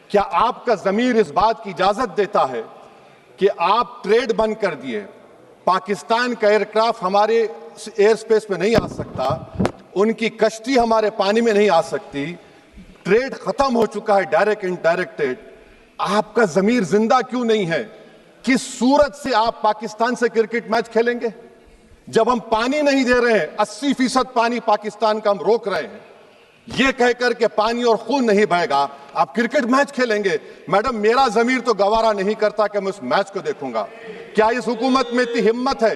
क्या आपका ज़मीर इस बात की इजाज़त देता है कि आप ट्रेड बंद कर दिए, पाकिस्तान का एयरक्राफ्ट हमारे एयर स्पेस में नहीं आ सकता, उनकी कश्ती हमारे पानी में नहीं आ सकती, ट्रेड खत्म हो चुका है डायरेक्ट इनडायरेक्टेड, आपका ज़मीर जिंदा क्यों नहीं है? किस सूरत से आप पाकिस्तान से क्रिकेट मैच खेलेंगे जब हम पानी नहीं दे रहे हैं? 80% पानी पाकिस्तान का हम रोक रहे हैं, ये कहकर के पानी और खून नहीं बहेगा, आप क्रिकेट मैच खेलेंगे? मैडम, मेरा ज़मीर तो गवारा नहीं करता कि मैं उस मैच को देखूंगा। क्या इस हुकूमत में इतनी हिम्मत है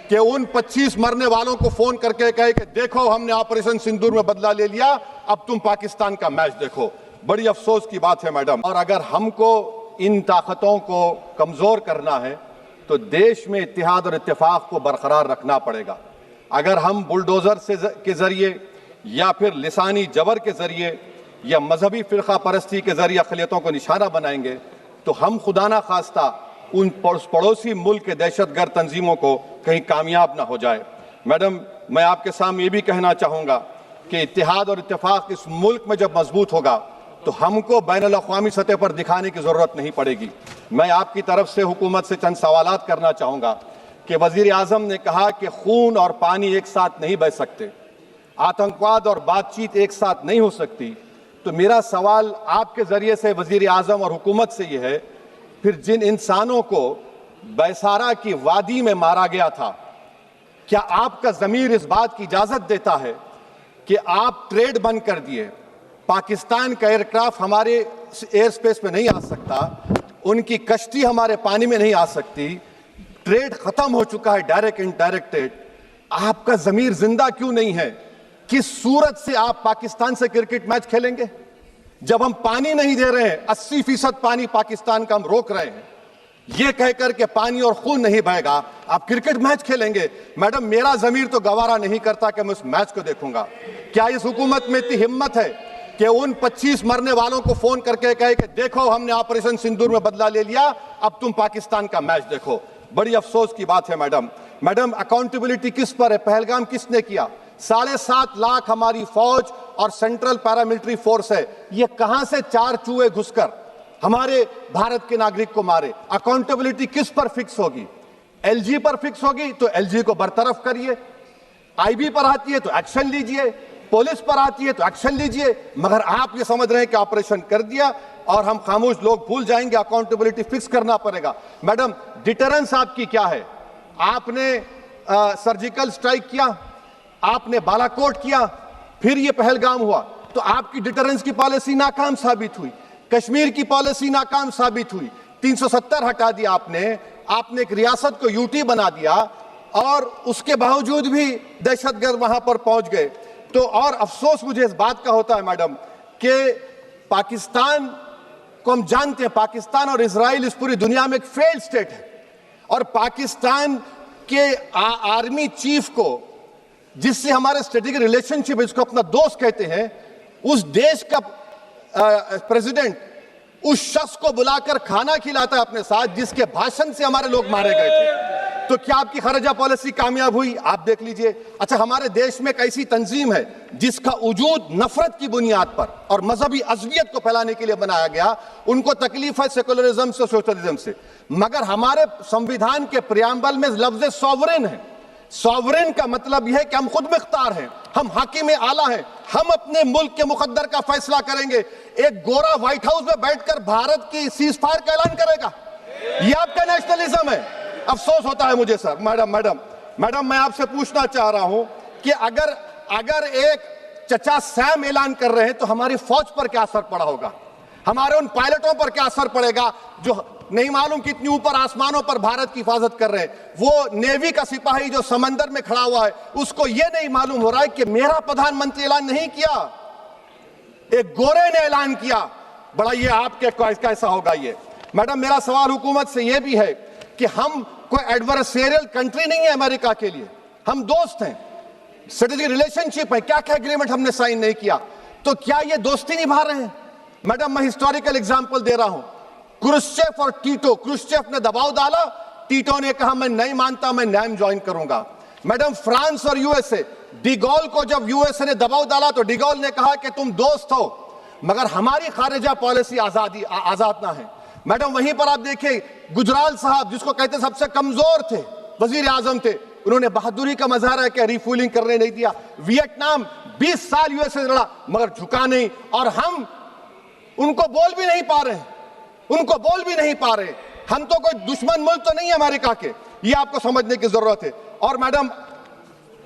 कि उन 25 मरने वालों को फोन करके कहे कि देखो हमने ऑपरेशन सिंदूर में बदला ले लिया, अब तुम पाकिस्तान का मैच देखो? बड़ी अफसोस की बात है मैडम। और अगर हमको इन ताकतों को कमजोर करना है तो देश में इत्तेहाद और इत्तेफाक को बरकरार रखना पड़ेगा। अगर हम बुलडोजर के जरिए या फिर लिसानी जबर के जरिए या मजहबी फिरका परस्ती के जरिए अक़लियतों को निशाना बनाएंगे तो हम खुदा ना खास्ता उन पड़ोसी मुल्क के दहशतगर्द तंजीमों को कहीं कामयाब ना हो जाए। मैडम, मैं आपके सामने ये भी कहना चाहूँगा कि इत्तेहाद और इत्तेफाक इस मुल्क में जब मजबूत होगा तो हमको बैनुल अक़वामी सतह पर दिखाने की ज़रूरत नहीं पड़ेगी। मैं आपकी तरफ से हुकूमत से चंद सवालात करना चाहूँगा कि वज़ीर आज़म ने कहा कि खून और पानी एक साथ नहीं बह सकते, आतंकवाद और बातचीत एक साथ नहीं हो सकती। तो मेरा सवाल आपके ज़रिए से वज़ीर आज़म और हुकूमत से ये है, फिर जिन इंसानों को बैसारा की वादी में मारा गया था, क्या आपका ज़मीर इस बात की इजाज़त देता है कि आप ट्रेड बंद कर दिए, पाकिस्तान का एयरक्राफ्ट हमारे एयर स्पेस में नहीं आ सकता, उनकी कश्ती हमारे पानी में नहीं आ सकती, ट्रेड खत्म हो चुका है डायरेक्ट इनडायरेक्टेड, आपका ज़मीर जिंदा क्यों नहीं है? किस सूरत से आप पाकिस्तान से क्रिकेट मैच खेलेंगे जब हम पानी नहीं दे रहे हैं? 80% पानी पाकिस्तान का हम रोक रहे हैं, ये कहकर के पानी और खून नहीं बहेगा, आप क्रिकेट मैच खेलेंगे? मैडम, मेरा ज़मीर तो गवारा नहीं करता कि मैं उस मैच को देखूंगा। क्या इस हुकूमत में इतनी हिम्मत है कि उन 25 मरने वालों को फोन करके कहे कि देखो हमने ऑपरेशन सिंदूर में बदला ले लिया, अब तुम पाकिस्तान का मैच देखो? बड़ी अफसोस की बात है मैडम। मैडम, अकाउंटेबिलिटी किस पर है? पहलगाम किसने किया? 7.5 लाख हमारी फौज और सेंट्रल पैरामिलिट्री फोर्स है, ये कहां से 4 चूहे घुसकर हमारे भारत के नागरिक को मारे? अकाउंटेबिलिटी किस पर फिक्स होगी? एलजी पर फिक्स होगी तो एलजी को बरतरफ करिए, आईबी पर आती है तो एक्शन लीजिए, पुलिस पर आती है तो एक्शन लीजिए, मगर आप ये समझ रहे हैं कि ऑपरेशन कर दिया और हम खामोश लोग भूल जाएंगे। अकाउंटेबिलिटी फिक्स करना पड़ेगा। मैडम, डिटरेंस आपकी क्या है? आपने सर्जिकल स्ट्राइक किया, आपने बालाकोट किया, फिर ये पहलगाम हुआ, तो आपकी डिटरेंस की पॉलिसी नाकाम साबित हुई, कश्मीर की पॉलिसी नाकाम साबित हुई, 370 हटा दिया आपने एक रियासत को यूटी बना दिया और उसके बावजूद भी दहशतगर्द वहां पर पहुंच गए। तो और अफसोस मुझे इस बात का होता है मैडम कि पाकिस्तान को हम जानते हैं, पाकिस्तान और इजराइल इस पूरी दुनिया में एक फेल्ड स्टेट है, और पाकिस्तान के आर्मी चीफ को, जिससे हमारे स्ट्रेटेजिक रिलेशनशिप, इसको अपना दोस्त कहते हैं, उस देश का प्रेसिडेंट उस शख्स को बुलाकर खाना खिलाता है अपने साथ जिसके भाषण से हमारे लोग मारे गए थे। तो क्या आपकी खरजा पॉलिसी कामयाब हुई? आप देख लीजिए। अच्छा, हमारे देश में एक ऐसी तंजीम है जिसका वजूद नफरत की बुनियाद पर और मजहबी अज़वियत को फैलाने के लिए बनाया गया, उनको तकलीफ है सेकुलरिज्म से, सोशलिज्म से, मगर हमारे संविधान के प्रियम्बल में लफ्ज़ सॉवरेन है। सॉवरेन का मतलब यह है कि हम खुद मुख्तार हैं, हम हाकिम आला हैं, हम अपने मुल्क के मुकद्दर का फैसला करेंगे। एक गोरा व्हाइट हाउस में बैठकर भारत की सीज फायर का ऐलान करेगा, यह आपका नेशनलिज्म है? अफसोस होता है मुझे सर। मैडम, मैं आपसे पूछना चाह रहा हूं कि अगर एक चचा सैम ऐलान कर रहे हैं तो हमारी फौज पर क्या असर पड़ा होगा? हमारे उन पायलटों पर क्या असर पड़ेगा जो नहीं मालूम कितनी ऊपर आसमानों पर भारत की हिफाजत कर रहे हैं? वो नेवी का सिपाही जो समंदर में खड़ा हुआ है, उसको यह नहीं मालूम हो रहा है कि मेरा प्रधानमंत्री ऐलान नहीं किया, एक गोरे ने ऐलान किया। बड़ा ये आपके कैसा होगा ये? मैडम, मेरा सवाल हुकूमत से यह भी है कि हम कोई एडवर्सेरियल कंट्री नहीं है अमेरिका के लिए, हम दोस्त हैं, स्ट्रेटेजिक रिलेशनशिप है, क्या क्या एग्रीमेंट हमने साइन नहीं किया, तो क्या ये दोस्ती निभा रहे हैं? मैडम, मैं हिस्टोरिकल एग्जांपल दे रहा हूं, क्रुश्चेव और टीटो। क्रुश्चेव ने दबाव डाला, टीटो ने कहा मैं नहीं मानता, मैं नैम ज्वाइन करूंगा। मैडम, फ्रांस और यूएसए, डिगोल को जब यूएसए ने दबाव डाला तो डिगोल ने कहा कि तुम दोस्त हो, मगर हमारी खारिजा पॉलिसी आजाद ना है। मैडम वहीं पर आप देखिए गुजराल साहब, जिसको कहते सबसे कमजोर थे, वजीर आजम थे, उन्होंने बहादुरी का मजारा किया, रिफूलिंग करने नहीं दिया। वियतनाम 20 साल यूएसए से लड़ा मगर झुका नहीं, और हम उनको बोल भी नहीं पा रहे, उनको बोल भी नहीं पा रहे। हम तो कोई दुश्मन मुल्क तो नहीं है अमेरिका के, ये आपको समझने की जरूरत है। और मैडम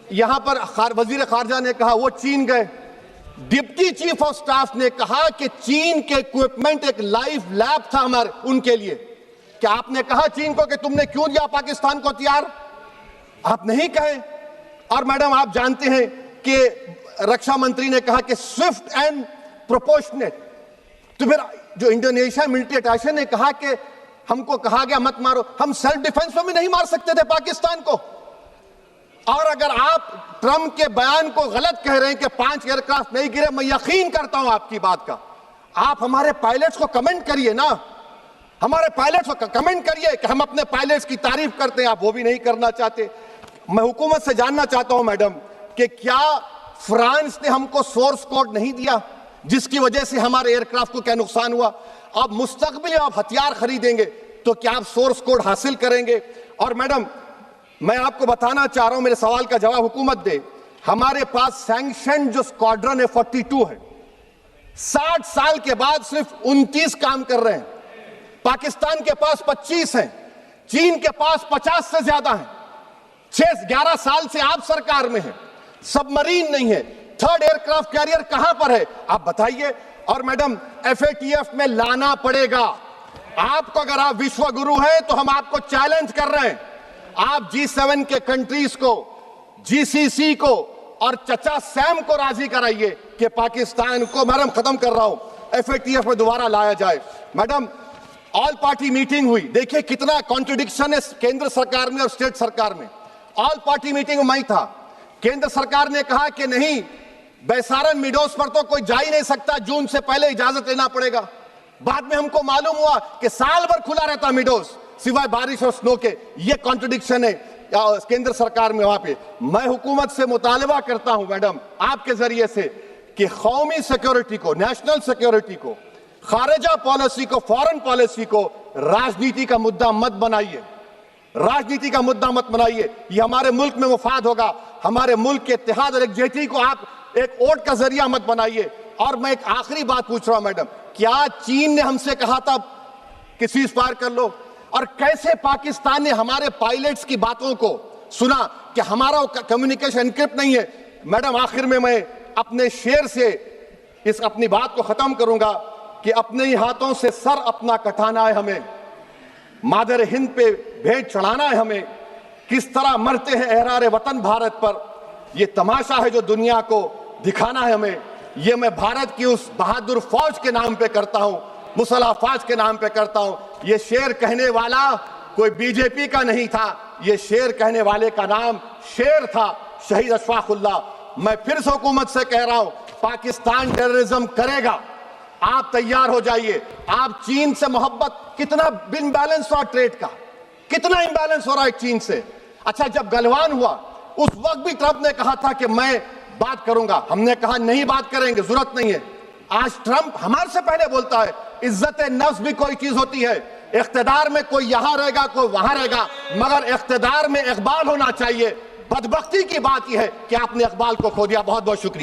यहां पर वजीर खारजा ने कहा वो चीन गए, डिप्टी चीफ ऑफ स्टाफ ने कहा कि चीन के इक्विपमेंट एक लाइव लैब था हमारे उनके लिए। क्या आपने कहा चीन को कि तुमने क्यों दिया पाकिस्तान को हथियार? आप नहीं कहे। और मैडम आप जानते हैं कि रक्षा मंत्री ने कहा कि स्विफ्ट एंड प्रोपोर्शनेट, तो फिर जो इंडोनेशिया मिलिट्री अटैचे ने कहा कि हमको कहा गया मत मारो, हम सेल्फ डिफेंस में भी नहीं मार सकते थे पाकिस्तान को। और अगर आप ट्रंप के बयान को गलत कह रहे हैं कि 5 एयरक्राफ्ट नहीं गिरे, मैं यकीन करता हूं आपकी बात का। आप हमारे पायलट्स को कमेंट करिए ना, हमारे पायलट्स को कमेंट करिए कि हम अपने पायलट्स की तारीफ करते हैं, आप वो भी नहीं करना चाहते। मैं हुकूमत से जानना चाहता हूं मैडम कि क्या फ्रांस ने हमको सोर्स कोड नहीं दिया जिसकी वजह से हमारे एयरक्राफ्ट को क्या नुकसान हुआ? अब मुस्तकबिल में आप हथियार खरीदेंगे तो क्या आप सोर्स कोड हासिल करेंगे? और मैडम मैं आपको बताना चाह रहा हूं, मेरे सवाल का जवाब हुकूमत दे। हमारे पास सैंक्शन जो स्क्वाड्रन है 42 है, 60 साल के बाद सिर्फ 29 काम कर रहे हैं। पाकिस्तान के पास 25 हैं, चीन के पास 50 से ज्यादा हैं। 11 साल से आप सरकार में हैं, सबमरीन नहीं है, थर्ड एयरक्राफ्ट कैरियर कहां पर है आप बताइए। और मैडम FATF में लाना पड़ेगा आपको। अगर आप विश्व गुरु हैं तो हम आपको चैलेंज कर रहे हैं, आप G7 के कंट्रीज को, GCC को और चचा सैम को राजी कराइए कि पाकिस्तान को, मैडम खत्म कर रहा हूं, FATF में दोबारा लाया जाए। मैडम ऑल पार्टी मीटिंग हुई, देखिए कितना कॉन्ट्रडिक्शन है केंद्र सरकार में और स्टेट सरकार में। ऑल पार्टी मीटिंग में मैं था, केंद्र सरकार ने कहा कि नहीं, बैसारन मिडोस पर तो कोई जा ही नहीं सकता, जून से पहले इजाजत लेना पड़ेगा। बाद में हमको मालूम हुआ कि साल भर खुला रहता मिडोस सिवाय बारिश और स्नो के। ये कॉन्ट्रडिक्शन है केंद्र सरकार में। वहां पे मैं हुकूमत से मुतालबा करता हूं मैडम आपके जरिए से कि कौमी सिक्योरिटी को, नेशनल सिक्योरिटी को, खारिजा पॉलिसी को, फॉरेन पॉलिसी को राजनीति का मुद्दा मत बनाइए, राजनीति का मुद्दा मत बनाइए। ये हमारे मुल्क में मुफाद होगा, हमारे मुल्क के इत्तेहाद और एकजुटती को आप एक वोट का जरिया मत बनाइए। और मैं एक आखिरी बात पूछ रहा हूं मैडम, क्या चीन ने हमसे कहा था कि सीज फायर कर लो? और कैसे पाकिस्तान ने हमारे पायलट्स की बातों को सुना कि हमारा कम्युनिकेशन एनक्रिप्ट नहीं है? मैडम आखिर में मैं अपने शेर से इस अपनी बात को खत्म करूंगा कि अपने ही हाथों से सर अपना कटाना है हमें, मादर हिंद पे भेंट चढ़ाना है हमें। किस तरह मरते हैं एहरारे वतन भारत पर, ये तमाशा है जो दुनिया को दिखाना है हमें। ये मैं भारत की उस बहादुर फौज के नाम पे करता हूं, मुसल्ह फौज के नाम पे करता हूं। ये शेर कहने वाला कोई बीजेपी का नहीं था, ये शेर कहने वाले का नाम शेर था, शहीद अशफाकुल्लाह। मैं फिर से हुकूमत से कह रहा हूं, पाकिस्तान टेररिज्म करेगा, आप तैयार हो जाइए। आप चीन से मोहब्बत, कितना इम्बैलेंस हो रहा ट्रेड का, कितना इम्बैलेंस हो रहा है चीन से। अच्छा जब गलवान हुआ उस वक्त भी ट्रंप ने कहा था कि मैं बात करूंगा, हमने कहा नहीं बात करेंगे, जरूरत नहीं है। आज ट्रंप हमारे से पहले बोलता है। इज्जत नफ्स भी कोई चीज होती है, इख्तिदार में कोई यहां रहेगा कोई वहां रहेगा, मगर इख्तिदार में इकबाल होना चाहिए। बदबख्ती की बात यह है कि आपने इकबाल को खो दिया। बहुत बहुत शुक्रिया।